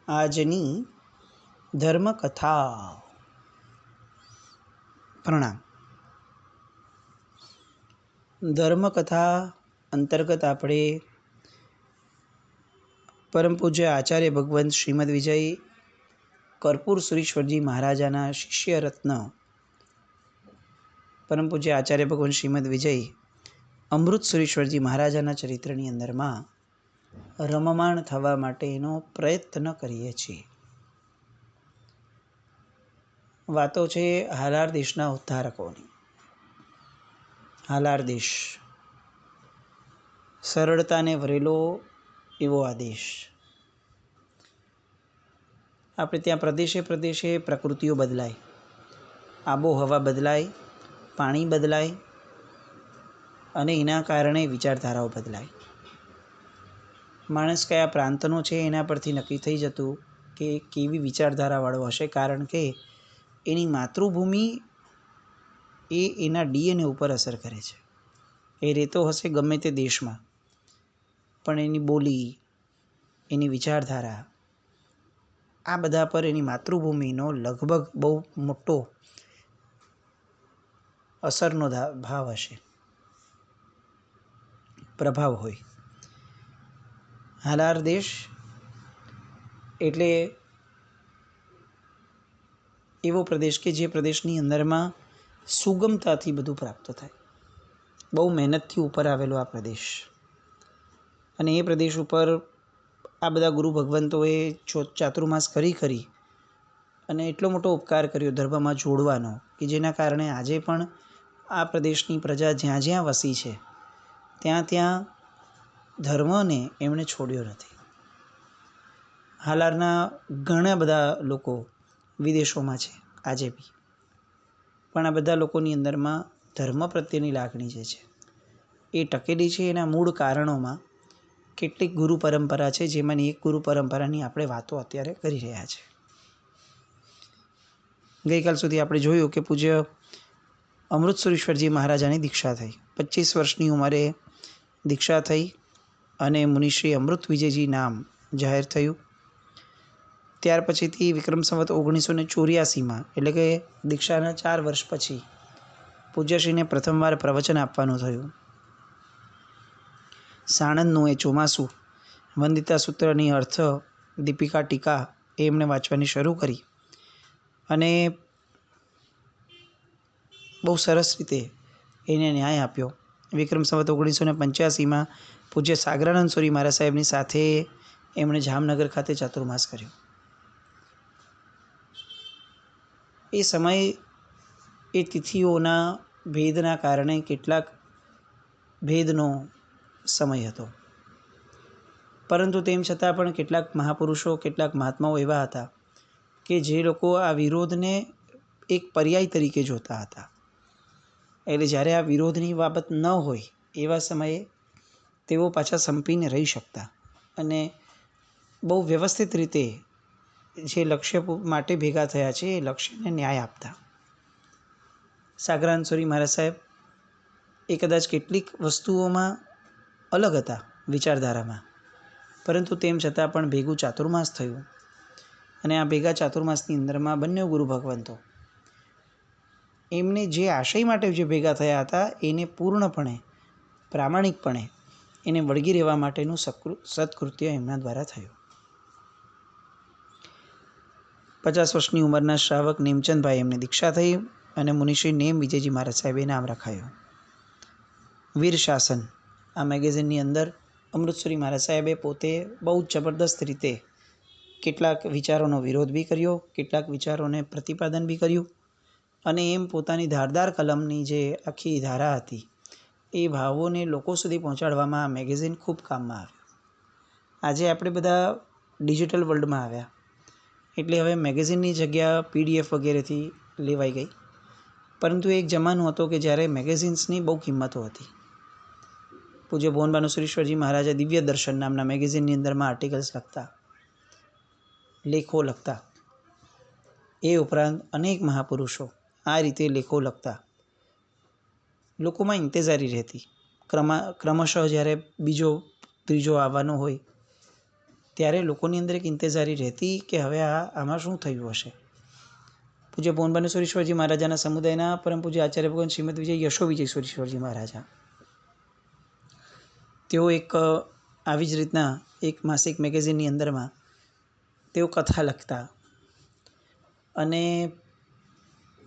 આજની ધર્મકથા. પ્રણામ. ધર્મકથા અંતર્ગત આપણે પરમ પૂજ્ય આચાર્ય ભગવંત શ્રીમદ વિજય કર્પૂર સુરીશ્વરજી મહારાજાના શિષ્ય રત્ન પરમ પૂજ્ય આચાર્ય ભગવંત શ્રીમદ વિજય અમૃત સુરીશ્વરજી મહારાજાના ચરિત્રની અંદરમાં રમમાણ થવા માટેનો પ્રયત્ન કરીએ છીએ. વાતો છે હાલાર દેશના ઉદ્ધારકોની. હાલાર દેશ સરળતાને ભરેલો એવો આ દેશ. આપણે ત્યાં પ્રદેશે પ્રદેશે પ્રકૃતિઓ બદલાય, આબોહવા બદલાય, પાણી બદલાય અને એના કારણે વિચારધારાઓ બદલાય. માણસ કયા પ્રાંતનો છે એના પરથી નક્કી થઈ જતું કે કેવી વિચારધારાવાળો હશે, કારણ કે એની માતૃભૂમિ એ એના ડીએનએ ઉપર અસર કરે છે. એ રહેતો હશે ગમે તે દેશમાં, પણ એની બોલી, એની વિચારધારા, આ બધા પર એની માતૃભૂમિનો લગભગ બહુ મોટો અસરનો ભાવ હશે, પ્રભાવ હોય. હાલાર દેશ એટલે એવો પ્રદેશ કે જે પ્રદેશની અંદરમાં સુગમતાથી બધું પ્રાપ્ત થાય. બહુ મહેનતથી ઉપર આવેલો આ પ્રદેશ, અને એ પ્રદેશ ઉપર આ બધા ગુરુ ભગવંતોએ ચાતુર્માસ કરી અને એટલો મોટો ઉપકાર કર્યો ધર્મમાં જોડવાનો કે જેના કારણે આજે પણ આ પ્રદેશની પ્રજા જ્યાં જ્યાં વસી છે ત્યાં ત્યાં ધર્મને એમણે છોડ્યો નથી. હાલારના ઘણા બધા લોકો વિદેશોમાં છે આજે બી, પણ આ બધા લોકોની અંદરમાં ધર્મ પ્રત્યેની લાગણી જે છે એ ટકેલી છે. એના મૂળ કારણોમાં કેટલીક ગુરુ પરંપરા છે, જેમાંની એક ગુરુ પરંપરાની આપણે વાતો અત્યારે કરી રહ્યા છે. ગઈકાલ સુધી આપણે જોયું કે પૂજ્ય અમૃત સુરીશ્વરજી મહારાજાની દીક્ષા થઈ. 25 વર્ષની ઉંમરે દીક્ષા થઈ અને મુનિશ્રી અમૃત વિજયજી નામ જાહેર થયું. ત્યાર પછીથી વિક્રમ સંવત 1984માં એટલે કે દીક્ષાના 4 વર્ષ પછી પૂજ્યશ્રીને પ્રથમવાર પ્રવચન આપવાનું થયું. સાણંદનું એ ચોમાસું વંદિતા સૂત્રની અર્થ દીપિકા ટીકા એ એમણે વાંચવાની શરૂ કરી અને બહુ સરસ રીતે એને ન્યાય આપ્યો. વિક્રમ સંવત 1985માં પૂજ્ય સાગરાનંદ સુરી મહારાજ સાહેબની સાથે એમણે જામનગર ખાતે ચાતુર્માસ કર્યો. એ સમય એ તિથિઓના ભેદના કારણે કેટલાક ભેદનો સમય હતો, પરંતુ તેમ છતાં પણ કેટલાક મહાપુરુષો, કેટલાક મહાત્માઓ એવા હતા કે જે લોકો આ વિરોધને એક પર્યાય તરીકે જોતા હતા. એટલે જ્યારે આ વિરોધની બાબત ન હોય એવા સમયે તેઓ પાછા સંપીને રહી શકતા અને બહુ વ્યવસ્થિત રીતે જે લક્ષ્ય માટે ભેગા થયા છે એ લક્ષ્યને ન્યાય આપતા. સાગરાનંદ સુરી મહારાજ સાહેબ એ કદાચ કેટલીક વસ્તુઓમાં અલગ હતા વિચારધારામાં, પરંતુ તેમ છતાં પણ ભેગું ચાતુર્માસ થયું અને આ ભેગા ચાતુર્માસની અંદરમાં બંને ગુરુ ભગવંતો એમને જે આશય માટે જે ભેગા થયા હતા એને પૂર્ણપણે, પ્રામાણિકપણે એને વળગી રહેવા માટેનું સત્કૃત્ય એમના દ્વારા થયું. 50 વર્ષની ઉંમરના શ્રાવક નેમચંદભાઈ એમને દીક્ષા થઈ અને મુનિશ્રી નેમ વિજયજી મહારાજ સાહેબે નામ રખાયું. વીર શાસન આ મેગેઝિનની અંદર અમૃતસુરી મહારાજ સાહેબે પોતે બહુ જબરદસ્ત રીતે કેટલાક વિચારોનો વિરોધ બી કર્યો, કેટલાક વિચારોને પ્રતિપાદન બી કર્યું અને એમ પોતાની ધારદાર કલમની જે આખી ધારા હતી એ ભાવોને લોકો સુધી પહોંચાડવામાં આ મેગેઝિન ખૂબ કામમાં આવ્યું. આજે આપણે બધા ડિજિટલ વર્લ્ડમાં આવ્યા એટલે હવે મેગેઝિનની જગ્યા PDF વગેરેથી લેવાઈ ગઈ, પરંતુ એક જમાનો હતો કે જ્યારે મેગેઝિન્સની બહુ કિંમતો હતી. પૂજ્ય ભુવનબાનુ સુરીશ્વરજી મહારાજે દિવ્ય દર્શન નામના મેગેઝિનની અંદરમાં આર્ટિકલ્સ લખતા, લેખો લખતા. એ ઉપરાંત અનેક મહાપુરુષો આ રીતે લેખો લખતા. લોકોમાં ઇંતેજારી રહેતી. ક્રમશઃ જ્યારે બીજો ત્રીજો આવવાનો હોય ત્યારે લોકોની અંદર એક ઇંતજારી રહેતી કે હવે આમાં શું થયું હશે. પૂજ્ય પોનબાનેશ્વરીશ્વરજી મહારાજાના સમુદાયના પરમ પૂજ્ય આચાર્ય ભગવાન શ્રીમદ વિજય યશો વિજયશ્વરીશ્વરજી મહારાજા, તેઓ એક આવી જ રીતના એક માસિક મેગેઝિનની અંદરમાં તેઓ કથા લખતા અને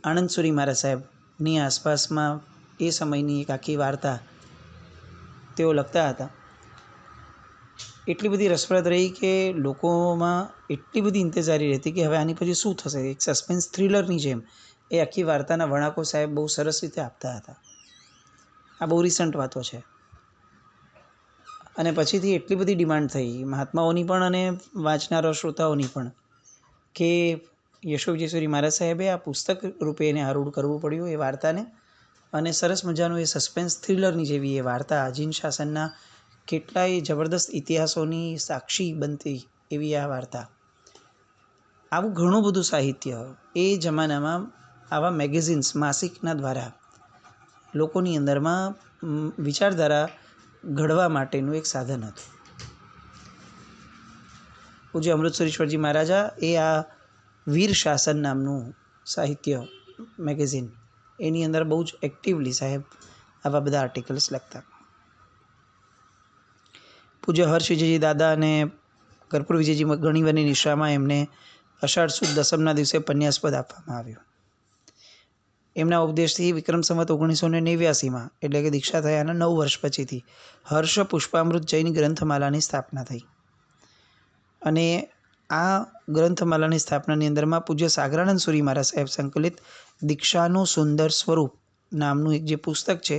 આનંદસુરી મહારાજ સાહેબની આસપાસમાં એ સમયની એક આખી વાર્તા તેઓ લખતા હતા. એટલી બધી રસપ્રદ રહી કે લોકોમાં એટલી બધી ઇંતજારી રહેતી કે હવે આની પછી શું થશે. એક સસ્પેન્સ થ્રિલરની જેમ એ આખી વાર્તાના વણાકો સાહેબ બહુ સરસ રીતે આપતા હતા. આ બહુ રિસન્ટ વાતો છે. અને પછીથી એટલી બધી ડિમાન્ડ થઈ મહાત્માઓની પણ અને વાંચનારા શ્રોતાઓની પણ કે યશો વિજયશ્વરી મહારાજ સાહેબે આ પુસ્તક રૂપે એને આરૂઢ કરવું પડ્યું એ વાર્તાને. અને સરસ મજાનું એ સસ્પેન્સ થ્રિલરની જેવી એ વાર્તા જીન શાસનના કેટલાય જબરદસ્ત ઇતિહાસોની સાક્ષી બનતી એવી આ વાર્તા. આવું ઘણું બધું સાહિત્ય એ જમાનામાં આવા મેગેઝિન્સ માસિકના દ્વારા લોકોની અંદરમાં વિચારધારા ઘડવા માટેનું એક સાધન હતું. પૂજ્ય અમૃતસરીશ્વરજી મહારાજા એ આ વીર શાસન નામનું સાહિત્ય મેગેઝિન એની અંદર બહુ જ એક્ટિવલી સાહેબ આવા બધા આર્ટિકલ્સ લખતા. પૂજ્ય હર્ષ વિજયજી દાદા અને કર્પૂર વિજયજી ગણીવરની નિશ્રામાં એમને અષાઢ સુદ દસમના દિવસે પન્યાસપદ આપવામાં આવ્યું. એમના ઉપદેશથી વિક્રમ સંવત 1989 એટલે કે દીક્ષા થયાના 9 વર્ષ પછીથી હર્ષ પુષ્પામૃત જૈન ગ્રંથમાલાની સ્થાપના થઈ. અને આ ગ્રંથમાલાની સ્થાપનાની અંદરમાં પૂજ્ય સાગરાનંદ સુરી મહારાજ સાહેબ સંકલિત દીક્ષાનું સુંદર સ્વરૂપ નામનું એક જે પુસ્તક છે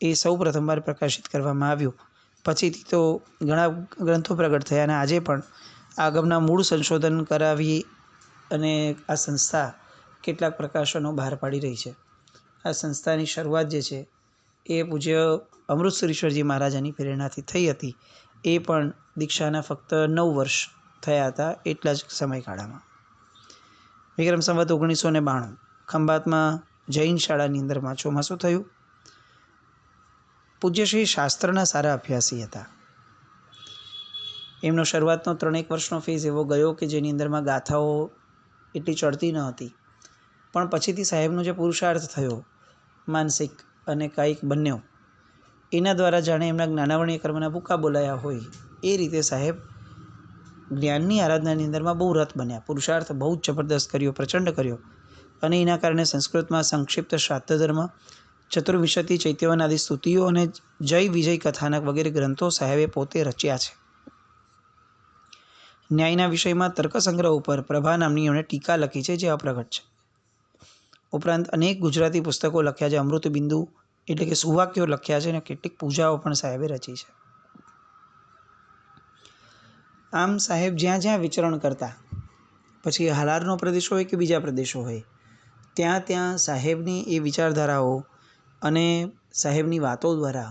એ સૌ પ્રથમવાર પ્રકાશિત કરવામાં આવ્યું. પછીથી તો ઘણા ગ્રંથો પ્રગટ થયા અને આજે પણ આગમના મૂળ સંશોધન કરાવી અને આ સંસ્થા કેટલાક પ્રકાશનો બહાર પાડી રહી છે. આ સંસ્થાની શરૂઆત જે છે એ પૂજ્ય અમૃતસરીશ્વરજી મહારાજાની પ્રેરણાથી થઈ હતી. એ પણ દીક્ષાના ફક્ત 9 વર્ષ થયા હતા એટલા જ સમયગાળામાં. વિક્રમ સંવત 1992 ખંભાતમાં જૈન શાળાની અંદરમાં ચોમાસું થયું. પૂજ્યશ્રી શાસ્ત્રના સારા અભ્યાસી હતા. એમનો શરૂઆતનો 3-1 વર્ષનો ફેઝ એવો ગયો કે જેની અંદરમાં ગાથાઓ એટલી ચડતી ન હતી. પણ પછીથી સાહેબનો જે પુરુષાર્થ થયો માનસિક અને કાયિક બંને, એના દ્વારા જાણે એમના જ્ઞાનાવરણીય કર્મના ભૂકા બોલાયા હોય એ રીતે સાહેબ જ્ઞાનની આરાધનાની અંદરમાં બહુ રત બન્યા. પુરુષાર્થ બહુ જ જબરદસ્ત કર્યો, પ્રચંડ કર્યો. અને એના કારણે સંસ્કૃતમાં સંક્ષિપ્ત શ્રાદ્ધ ધર્મ, ચતુર્વિંશતિ ચૈત્યવન આદિ સ્તુતિઓ અને જય વિજય કથાનક વગેરે ગ્રંથો સાહેબે પોતે રચ્યા છે. ન્યાયના વિષયમાં તર્કસંગ્રહ ઉપર પ્રભા નામની એમણે ટીકા લખી છે જે અપ્રગટ છે. ઉપરાંત અનેક ગુજરાતી પુસ્તકો લખ્યા છે. અમૃત બિંદુ એટલે કે સુવાક્યો લખ્યા છે અને કેટલીક પૂજાઓ પણ સાહેબે રચી છે. આમ સાહેબ જ્યાં જ્યાં વિચરણ કરતા, પછી હાલારનો પ્રદેશ હોય કે બીજા પ્રદેશો હોય, ત્યાં ત્યાં સાહેબની એ વિચારધારાઓ અને સાહેબની વાતો દ્વારા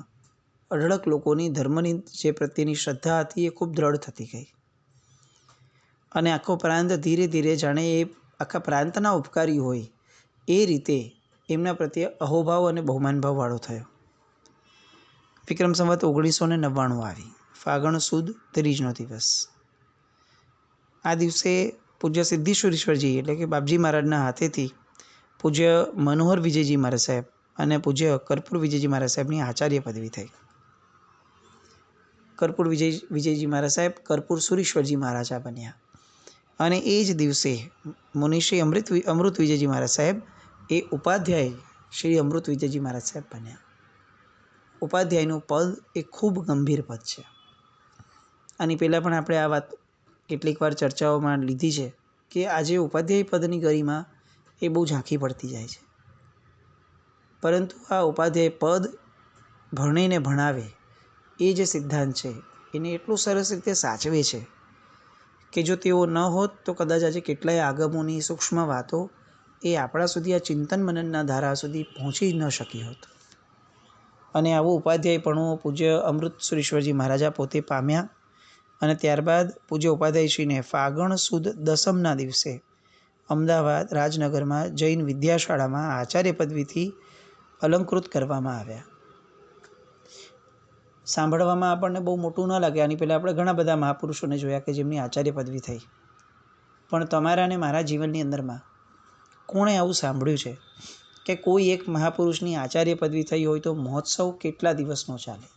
અઢળક લોકોની ધર્મની જે પ્રત્યેની શ્રદ્ધા હતી એ ખૂબ દ્રઢ થતી ગઈ. અને આખો પ્રાંત ધીરે ધીરે જાણે એ આખા પ્રાંતના ઉપકારી હોય એ રીતે એમના પ્રત્યે અહોભાવ અને બહુમાનભાવવાળો થયો. વિક્રમ સંવત 1999 આવી ફાગણ સુદ ત્રીજનો દિવસ. આ દિવસે પૂજ્ય સિદ્ધેશ્વરીશ્વરજી એટલે કે બાપજી મહારાજના હાથેથી પૂજ્ય મનોહર વિજયજી મહારાજ સાહેબ અને પૂજ્ય કર્પૂર વિજયજી મહારાજ સાહેબની આચાર્ય પદવી થઈ. કર્પૂર વિજયજી મહારાજ સાહેબ કર્પૂર સુરીશ્વરજી મહારાજા બન્યા. અને એ જ દિવસે મુનિશ્રી અમૃત વિજયજી મહારાજ સાહેબ એ ઉપાધ્યાય શ્રી અમૃત વિજયજી મહારાજ સાહેબ બન્યા. ઉપાધ્યાયનું પદ એ ખૂબ ગંભીર પદ છે. આની પહેલાં પણ આપણે આ વાત કેટલીક વાર ચર્ચાઓમાં લીધી છે કે આજે ઉપાધ્યાય પદની ગરિમા એ બહુ ઝાંખી પડતી જાય છે. પરંતુ આ ઉપાધ્યાય પદ ભણે ને ભણાવે એ જે સિદ્ધાંત છે એને એટલું સરસ રીતે સાચવે છે કે જો તેઓ ન હોત તો કદાચ આજે કેટલાય આગમોની સૂક્ષ્મ વાતો એ આપણા સુધી આ ચિંતન મનનના ધારા સુધી પહોંચી ન શકી હોત. અને આવું ઉપાધ્યાયપણું પૂજ્ય અમૃત સુરીશ્વરજી મહારાજા પોતે પામ્યા. અને ત્યારબાદ પૂજ્ય ઉપાધ્યાયશ્રીને ફાગણ સુદ દસમના દિવસે અમદાવાદ રાજનગરમાં જૈન વિદ્યાશાળામાં આચાર્ય પદવીથી અલંકૃત કરવામાં આવ્યા. સાંભળવામાં આપણને બહુ મોટું ન લાગે. આની પહેલાં આપણે ઘણા બધા મહાપુરુષોને જોયા કે જેમની આચાર્ય પદવી થઈ. પણ તમારા અને મારા જીવનની અંદરમાં કોણે આવું સાંભળ્યું છે કે કોઈ એક મહાપુરુષની આચાર્ય પદવી થઈ હોય તો મહોત્સવ કેટલા દિવસનો ચાલે?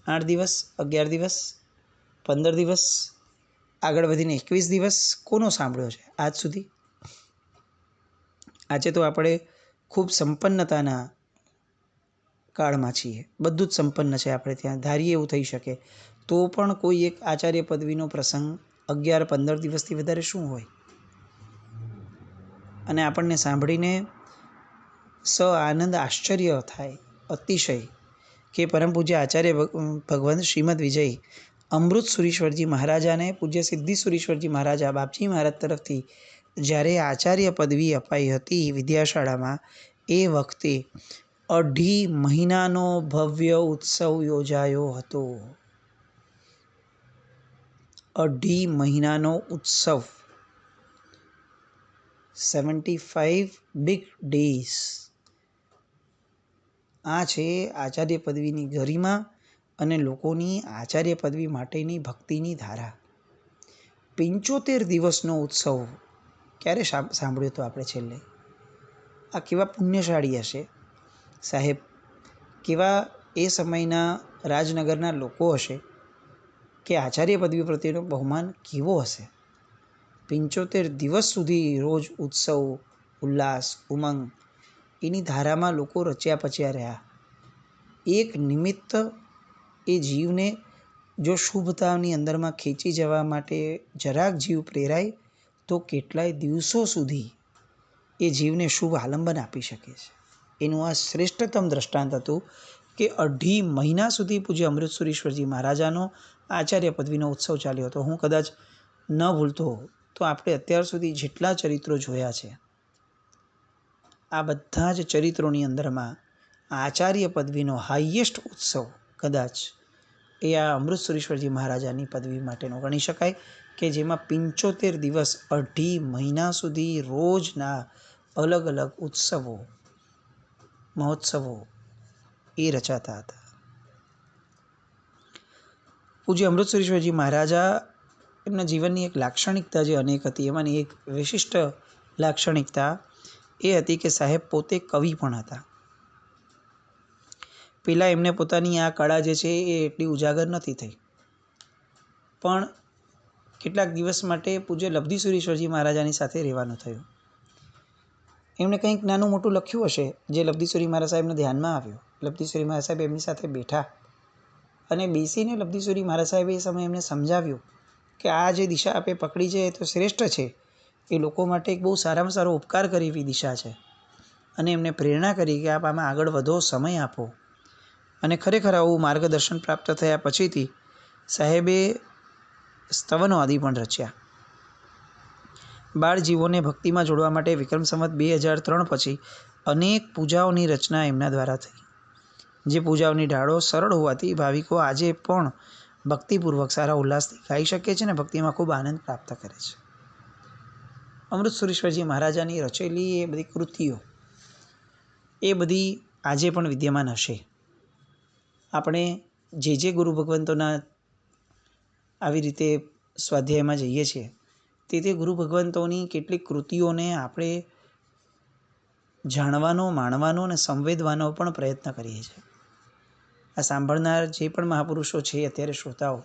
8 દિવસ, 11 દિવસ, 15 દિવસ, આગળ વધીને 21 દિવસ? કોનો સાંભળ્યો છે આજ સુધી? આજે તો આપણે ખૂબ સંપન્નતાના કાળમાં છીએ. બધું જ સંપન્ન છે આપણે ત્યાં. ધારીએ એવું થઈ શકે. તો પણ કોઈ એક આચાર્ય પદવીનો પ્રસંગ 11-15 દિવસથી વધારે શું હોય? અને આપણને સાંભળીને આનંદ આશ્ચર્ય થાય અતિશય કે પરમ પૂજ્ય આચાર્ય ભગવંત શ્રીમદ વિજય અમૃત સુરીશ્વરજી મહારાજાને પૂજ્ય સિદ્ધિ સુરીશ્વરજી મહારાજા બાપજી મહારાજ તરફથી જ્યારે આચાર્ય પદવી અપાઈ હતી વિદ્યાશાળામાં, એ વખતે 2.5 મહિનાનો ભવ્ય ઉત્સવ યોજાયો હતો. 2.5 મહિનાનો ઉત્સવ, 75 big days. આ છે આચાર્ય પદવીની ગરિમા અને લોકોની આચાર્ય પદવી માટેની ભક્તિની ધારા. 75 દિવસનો ઉત્સવ ક્યારે સાંભળ્યો તો આપણે છેલ્લે? આ કેવા પુણ્યશાળી હશે સાહેબ, કેવા એ સમયના રાજનગરના લોકો હશે કે આચાર્ય પદવી પ્રત્યેનો બહુમાન કેવો હશે? 75 દિવસ સુધી રોજ ઉત્સવ, ઉલ્લાસ, ઉમંગ એની ધારામાં લોકો રચ્યા પચ્યા રહ્યા. એક નિમિત્ત એ જીવને જો શુભતાની અંદરમાં ખેંચી જવા માટે જરાક જીવ પ્રેરાય તો કેટલાય દિવસો સુધી એ જીવને શુભ આલંબન આપી શકે છે. એનું આ શ્રેષ્ઠતમ દ્રષ્ટાંત હતું કે 2.5 મહિના સુધી પૂજ્ય અમૃત સુરીશ્વરજી મહારાજાનો આચાર્ય પદવીનો ઉત્સવ ચાલ્યો હતો. હું કદાચ ન ભૂલતો તો આપણે અત્યાર સુધી જેટલા ચરિત્રો જોયા છે, આ બધા જ ચરિત્રોની અંદરમાં આચાર્ય પદવીનો હાઈએસ્ટ ઉત્સવ કદાચ એ આ અમૃત સુરીશ્વરજી મહારાજાની પદવી માટેનો ગણી શકાય કે જેમાં 75 દિવસ 2.5 મહિના સુધી રોજના અલગ અલગ ઉત્સવો, મહોત્સવો એ રચાતા હતા. પૂજ્ય અમૃત સુરીશ્વરજી મહારાજા એમના જીવનની એક લાક્ષણિકતા જે અનેક હતી, એમાંની એક વિશિષ્ટ લાક્ષણિકતા એ હતી કે સાહેબ પોતે કવિ પણ હતા. પહેલાં એમને પોતાની આ કળા જે છે એ એટલી ઉજાગર નથી થઈ, પણ કેટલાક દિવસ માટે પૂજ્ય લબ્ધિ સુરીશ્વરજી મહારાજાની સાથે રહેવાનું થયું. એમણે કંઈક નાનું મોટું લખ્યું હશે જે લબ્ધિસુરી મહારાજ સાહેબને ધ્યાનમાં આવ્યું. લબ્ધિસુરી મહારાજ સાહેબ એમની સાથે બેઠા અને બેસીને લબ્ધિસુરી મહારાજ સાહેબે એ સમયે એમને સમજાવ્યું કે આ જે દિશા આપે પકડી છે એ તો શ્રેષ્ઠ છે, એ લોકો માટે એક બહુ સારામાં સારો ઉપકાર કરે એવી દિશા છે. અને એમને પ્રેરણા કરી કે આપ આમાં આગળ વધો, સમય આપો. અને ખરેખર આવું માર્ગદર્શન પ્રાપ્ત થયા પછીથી સાહેબે સ્તવનો આદિ પણ રચ્યા. બાળ જીવોને ભક્તિમાં જોડવા માટે વિક્રમ સંવત 2003 પછી અનેક પૂજાઓની રચના એમના દ્વારા થઈ, જે પૂજાઓની ઢાળો સરળ હોવાથી ભાવિકો આજે પણ ભક્તિપૂર્વક સારા ઉલ્લાસથી ગાઈ શકે છે અને ભક્તિમાં ખૂબ આનંદ પ્રાપ્ત કરે છે. અમૃત સુરીશ્વરજી મહારાજાની રચેલી એ બધી કૃતિઓ એ બધી આજે પણ વિદ્યમાન હશે. આપણે જે ગુરુ ભગવંતોના આવી રીતે સ્વાધ્યાયમાં જઈએ છીએ તે ગુરુ ભગવંતોની કેટલીક કૃતિઓને આપણે જાણવાનો, માણવાનો અને સંવેદવાનો પણ પ્રયત્ન કરીએ છીએ. આ સાંભળનાર જે પણ મહાપુરુષો છે અત્યારે શ્રોતાઓ,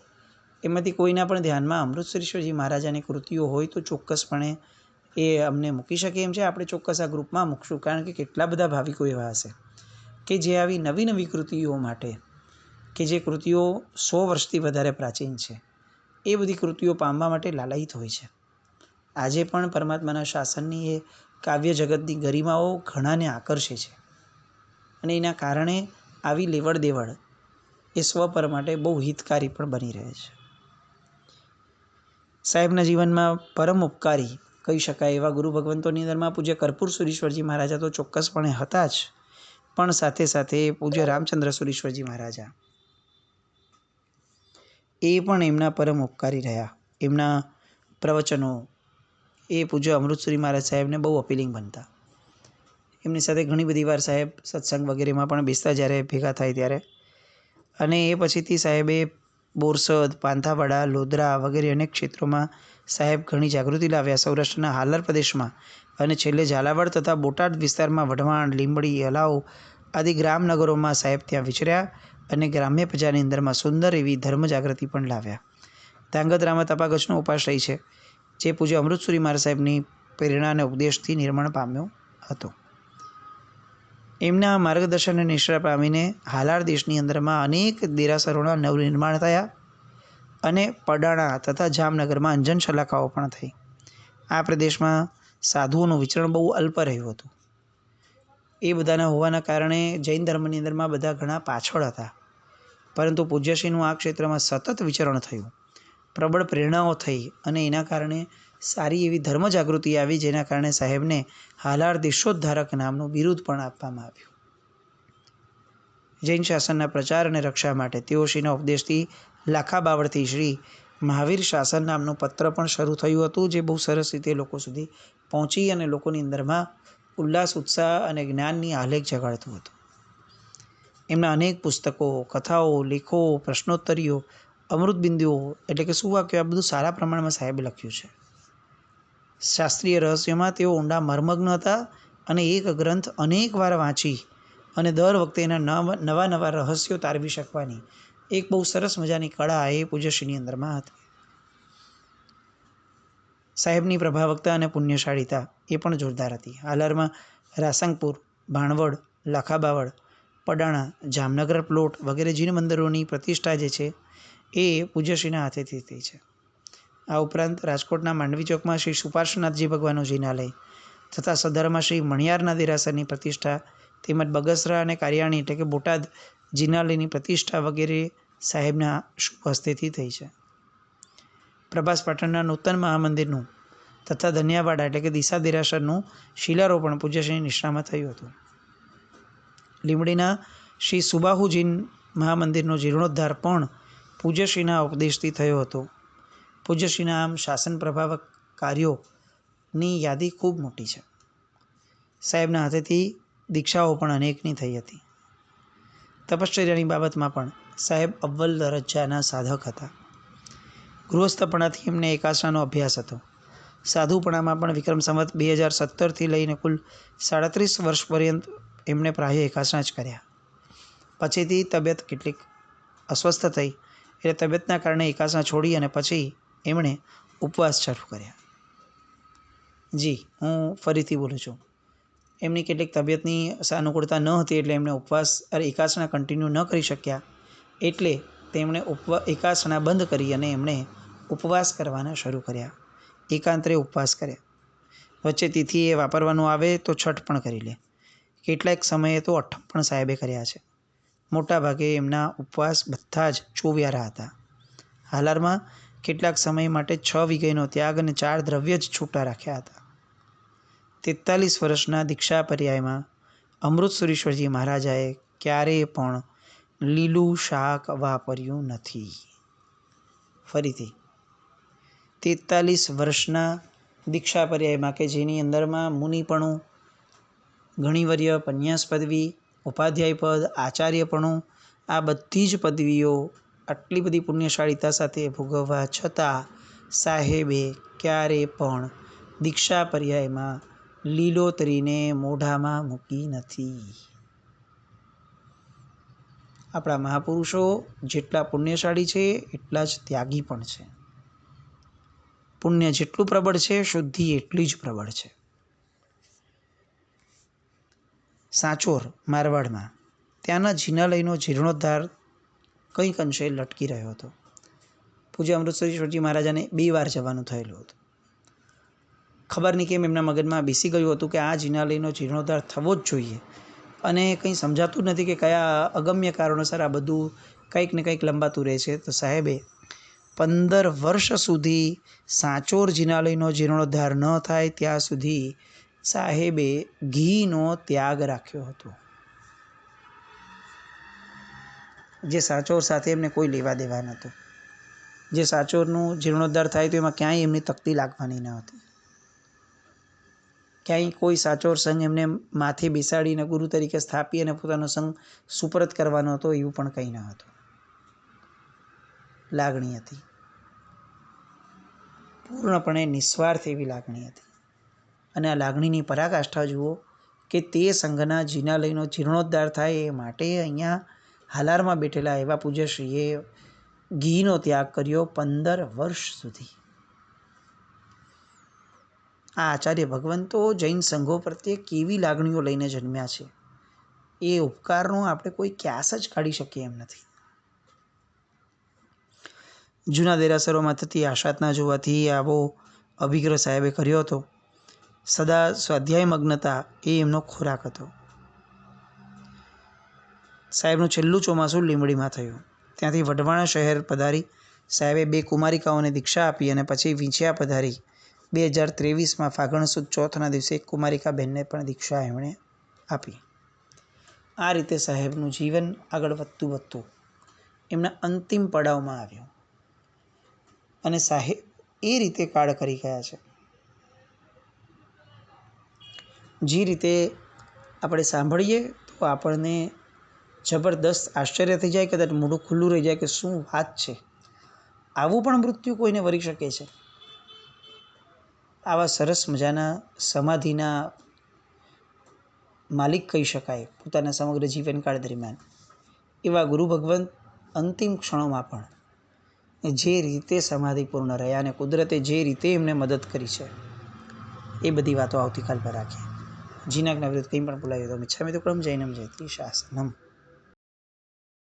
એમાંથી કોઈના પણ ધ્યાનમાં અમૃત સુરીશ્વરજી મહારાજાની કૃતિઓ હોય તો ચોક્કસપણે એ અમને મૂકી શકે એમ છે. આપણે ચોક્કસ આ ગ્રુપમાં મૂકશું, કારણ કે કેટલા બધા ભાવિકો એવા હશે કે જે આવી નવી નવી કૃતિઓ માટે, કે જે કૃતિઓ 100 વર્ષથી વધારે પ્રાચીન છે, એ બધી કૃતિઓ પામવા માટે લાલાયિત હોય છે. આજે પણ પરમાત્માના શાસનની એ કાવ્ય જગતની ગરિમાઓ ઘણાને આકર્ષે છે અને એના કારણે આવી લેવડ દેવડ એ સ્વપર માટે બહુ હિતકારી પણ બની રહે છે. સાહેબના જીવનમાં પરમ ઉપકારી કહી શકાય એવા ગુરુ ભગવંતોની અંદરમાં પૂજ્ય કર્પૂર સુરીશ્વરજી મહારાજા તો ચોક્કસપણે હતા જ, પણ સાથે સાથે પૂજ્ય રામચંદ્ર સુરીશ્વરજી મહારાજા એ પણ એમના પરમ ઉપકારી રહ્યા. એમના પ્રવચનો એ પૂજ્ય અમૃતસુરી મહારાજ સાહેબને બહુ અપીલિંગ બનતા. એમની સાથે ઘણી બધી વાર સાહેબ સત્સંગ વગેરેમાં પણ બેસતા જ્યારે ભેગા થાય ત્યારે. અને એ પછીથી સાહેબે બોરસદ, પાંથાવાડા, લોધરા વગેરે અનેક ક્ષેત્રોમાં સાહેબ ઘણી જાગૃતિ લાવ્યા. સૌરાષ્ટ્રના હાલાર પ્રદેશમાં અને છેલ્લે ઝાલાવાડ તથા બોટાદ વિસ્તારમાં વઢવાણ, લીંબડી, અલાવ આદિ ગ્રામનગરોમાં સાહેબ ત્યાં વિચર્યા અને ગ્રામ્ય પ્રજાની અંદરમાં સુંદર એવી ધર્મ જાગૃતિ પણ લાવ્યા. ધાંગધ્રામાં તપાગચનો ઉપાસ રહી છે, જે પૂજ્ય અમૃતસુરી મહારાજ સાહેબની પ્રેરણા અને ઉપદેશથી નિર્માણ પામ્યો હતો. એમના માર્ગદર્શન અને નિષ્ઠા પામીને હાલાર દેશની અંદરમાં અનેક દેરાસરોના નવનિર્માણ થયા અને પડાણા તથા જામનગરમાં અંજન શલાખાઓ પણ થઈ. આ પ્રદેશમાં સાધુઓનું વિચરણ બહુ અલ્પ રહ્યું હતું. એ બધાના હોવાના કારણે જૈન ધર્મની અંદરમાં બધા ઘણા પાછળ હતા. પરંતુ પૂજ્યશ્રીનું આ ક્ષેત્રમાં સતત વિચરણ થયું, પ્રબળ પ્રેરણાઓ થઈ અને એના કારણે સારી એવી ધર્મ જાગૃતિ આવી, જેના કારણે સાહેબને હાલાર દેશોદ્ધારક નામનું બિરુદ પણ આપવામાં આવ્યું. જૈન શાસનના પ્રચાર અને રક્ષા માટે તેઓ શ્રીના ઉપદેશથી લાખા બાવળથી શ્રી મહાવીર શાસન નામનું પત્ર પણ શરૂ થયું હતું, જે બહુ સરસ રીતે લોકો સુધી પહોંચી અને લોકોની અંદરમાં ઉલ્લાસ, ઉત્સાહ અને જ્ઞાનની આલેખ જગાડતું હતું. એમના અનેક પુસ્તકો, કથાઓ, લેખો, પ્રશ્નોત્તરીઓ, અમૃતબિંદુઓ એટલે કે સુવાક્યો, આ બધું સારા પ્રમાણમાં સાહેબે લખ્યું છે. શાસ્ત્રીય રહસ્યોમાં તેઓ ઊંડા મર્મગ્ન હતા અને એક ગ્રંથ અનેક વાર વાંચી અને દર વખતે એના નવા નવા રહસ્યો તારવી શકવાની એક બહુ સરસ મજાની કળા એ પૂજ્યશ્રીની અંદરમાં હતી. સાહેબની પ્રભાવકતા અને પુણ્યશાળીતા એ પણ જોરદાર હતી. હાલારમાં રાસંગપુર, ભાણવડ, લાખાબાવળ, પડાણા, જામનગર પ્લોટ વગેરે જીન મંદિરોની પ્રતિષ્ઠા જે છે એ પૂજ્યશ્રીના હાથેથી થઈ છે. આ ઉપરાંત રાજકોટના માંડવી ચોકમાં શ્રી સુપાર્શ્વનાથજી ભગવાનનું જિનાલય તથા સદરમાં શ્રી મણિયારના દેરાસરની પ્રતિષ્ઠા તેમજ બગસરા અને કારિયાણી એટલે કે બોટાદ જિનાલયની પ્રતિષ્ઠા વગેરે સાહેબના શુભ હસ્તેથી થઈ છે. પ્રભાસ પાટણના નૂતન મહામંદિરનું તથા ધન્યાવાડા એટલે કે દિશા દેરાસરનું શિલારોપણ પૂજ્યશ્રીની નિષ્ઠામાં થયું હતું. લીંબડીના શ્રી સુબાહુજીન મહામંદિરનો જીર્ણોદ્ધાર પણ પૂજ્યશ્રીના ઉપદેશથી થયો હતો. પૂજ્યશ્રીના આમ શાસન પ્રભાવક કાર્યોની યાદી ખૂબ મોટી છે. સાહેબના હાથેથી દીક્ષાઓ પણ અનેકની થઈ હતી. તપશ્ચર્યાની બાબતમાં પણ સાહેબ અવ્વલ દરજ્જાના સાધક હતા. ગૃહસ્થપણાથી એમને એકાસનાનો અભ્યાસ હતો. સાધુપણામાં પણ વિક્રમ સંવત 2017થી લઈને કુલ 37 વર્ષ પર્યંત એમણે પ્રાય એકાસના જ કર્યા. પછીથી તબિયત કેટલીક અસ્વસ્થ થઈ એટલે તબિયતના કારણે એકાસના છોડી અને પછી એમણે ઉપવાસ શરૂ કર્યા. જી, હું ફરીથી બોલું છું. એમની કેટલીક તબિયતની સાનુકૂળતા ન હતી એટલે એમણે ઉપવાસ એકાસના કન્ટિન્યુ ન કરી શક્યા, એટલે તેમણે એકાસના બંધ કરી અને એમણે ઉપવાસ કરવાના શરૂ કર્યા. એકાંતરે ઉપવાસ કર્યા. વચ્ચે તિથિ એ વાપરવાનું આવે તો છઠ પણ કરી લે. કેટલાક સમયે તો અઠમ પણ સાહેબે કર્યા છે. મોટાભાગે એમના ઉપવાસ બધા જ ચોવ્યારા હતા. હાલારમાં કેટલાક સમય માટે 6 વિઘઈનો ત્યાગ અને 4 દ્રવ્ય જ છૂટા રાખ્યા હતા. 43 વર્ષના દીક્ષા પર્યાયમાં અમૃતસુરીશ્વરજી મહારાજાએ ક્યારેય પણ લીલું શાક વાપર્યું નથી. ફરીથી 43 વર્ષના દીક્ષા પર્યાયમાં કે જેની અંદરમાં મુનિપણું, ઘણીવર્ય, પન્યાસ પદવી, ઉપાધ્યાય પદ, આચાર્યપણું, આ બધી જ પદવીઓ આટલી બધી પુણ્યશાળીતા સાથે ભોગવવા છતાં સાહેબે ક્યારે પણ દીક્ષા પર્યાયમાં લીલોતરીને મોઢામાં મૂકી નથી. આપણા મહાપુરુષો જેટલા પુણ્યશાળી છે એટલા જ ત્યાગી પણ છે. પુણ્ય જેટલું પ્રબળ છે, શુદ્ધિ એટલી જ પ્રબળ છે. સાંચોર મારવાડમાં ત્યાંના જિનાલયનો જીર્ણોદ્ધાર કંઈક અંશે લટકી રહ્યો હતો. પૂજ્ય અમૃતસરીશ્વરજી મહારાજાને 2 વાર જવાનું થયેલું હતું. ખબર નહીં કેમ એમના મગજમાં બેસી ગયું હતું કે આ જિનાલયનો જીર્ણોદ્ધાર થવો જ જોઈએ અને કંઈ સમજાતું નથી કે કયા અગમ્ય કારણોસર આ બધું કંઈક ને કંઈક લંબાતું રહે છે. તો સાહેબે 15 વર્ષ સુધી સાંચોર જિનાલયનો જીર્ણોદ્ધાર ન થાય ત્યાં સુધી સાહેબે ઘીનો ત્યાગ રાખ્યો હતો. જે સાંચોર સાથે એમને કોઈ લેવા દેવા નહોતું. જે સાંચોરનું જીર્ણોદ્ધાર થાય તો એમાં ક્યાંય એમની તકતી લાગવાની ન હતી. ક્યાંય કોઈ સાંચોર સંઘ એમને માથે બેસાડીને ગુરુ તરીકે સ્થાપી અને પોતાનો સંઘ સુપરત કરવાનો હતો એવું પણ કંઈ ન હતું. લાગણી હતી, પૂર્ણપણે નિસ્વાર્થ એવી લાગણી હતી. અને આ લાગણીની પરાકાષ્ઠા જુઓ કે તે સંઘના જીનાલયનો જીર્ણોદ્ધાર થાય એ માટે અહીંયા હાલારમાં બેઠેલા એવા પૂજ્યશ્રીએ ઘીનો ત્યાગ કર્યો 15 વર્ષ સુધી. આ આચાર્ય ભગવંતો જૈન સંઘો પ્રત્યે કેવી લાગણીઓ લઈને જન્મ્યા છે એ ઉપકારનો આપણે કોઈ ક્યાસ જ કાઢી શકીએ એમ નથી. જૂના દેરાસરોમાં થતી આશાતના જોવાથી આવો અભિગ્રહ સાહેબે કર્યો હતો. સદા સ્વાધ્યાય મગ્નતા એ એમનો ખોરાક હતો. સાહેબનું છેલ્લું ચોમાસું લીંબડીમાં થયું. ત્યાંથી વઢવાણ શહેર પધારી સાહેબે 2 કુમારિકાઓને દીક્ષા આપી અને પછી વિંછિયા પધારી 2023માં ફાગણ સુદ ચોથના દિવસે 1 કુમારિકા બહેનને પણ દીક્ષા એમણે આપી. આ રીતે સાહેબનું જીવન આગળ વધતું એમના અંતિમ પડાવમાં આવ્યું અને સાહેબ એ રીતે કાળ કરી ગયા છે. જે રીતે આપણે સાંભળીએ તો આપણને જબરદસ્ત આશ્ચર્ય થઈ જાય, કદાચ મોઢું ખુલ્લું રહી જાય કે શું વાત છે, આવું પણ મૃત્યુ કોઈને વરી શકે છે. આવા સરસ મજાના સમાધિના માલિક કહી શકાય પોતાના સમગ્ર જીવનકાળ દરમિયાન એવા ગુરુ ભગવંત અંતિમ ક્ષણોમાં પણ જે રીતે સમાધિપૂર્ણ રહ્યા અને કુદરતે જે રીતે એમને મદદ કરી છે એ બધી વાતો આવતીકાલ પર રાખીએ. જીનાજ્ઞા વિરુદ્ધ કંઈ પણ બોલાવીએ તો મિચ્છામિ દુક્કડમ જૈનમ જયતિ શાસનમ.